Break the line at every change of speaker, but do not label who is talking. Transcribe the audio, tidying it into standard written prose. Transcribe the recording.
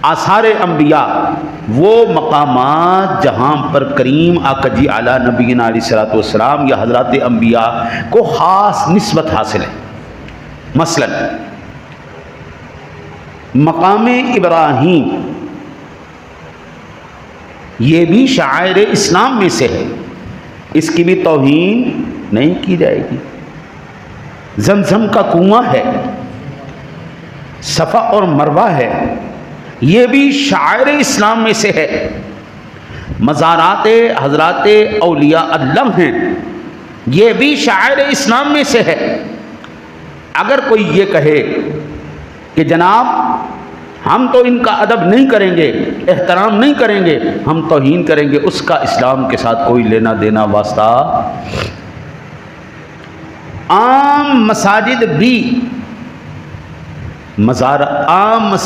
आसार अम्बिया, वो मकामात जहाँ पर करीम आका जी आला नबीना अलैहिस्सलातु वस्सलाम या हज़रात अम्बिया को ख़ास निस्बत हासिल है। मसलन मकाम इब्राहीम, ये भी शायर इस्लाम में से है, इसकी भी तौहीन नहीं की जाएगी। जमजम का कुआं है, सफ़ा और मरवा है, ये भी शायर इस्लाम में से है। मज़ारात हज़रात औलिया अल्लाह हैं, ये भी शायर इस्लाम में से है। अगर कोई ये कहे कि जनाब हम तो इनका अदब नहीं करेंगे, एहतराम नहीं करेंगे, हम तौहीन करेंगे, उसका इस्लाम के साथ कोई लेना देना वास्ता। आम मसाजिद भी आम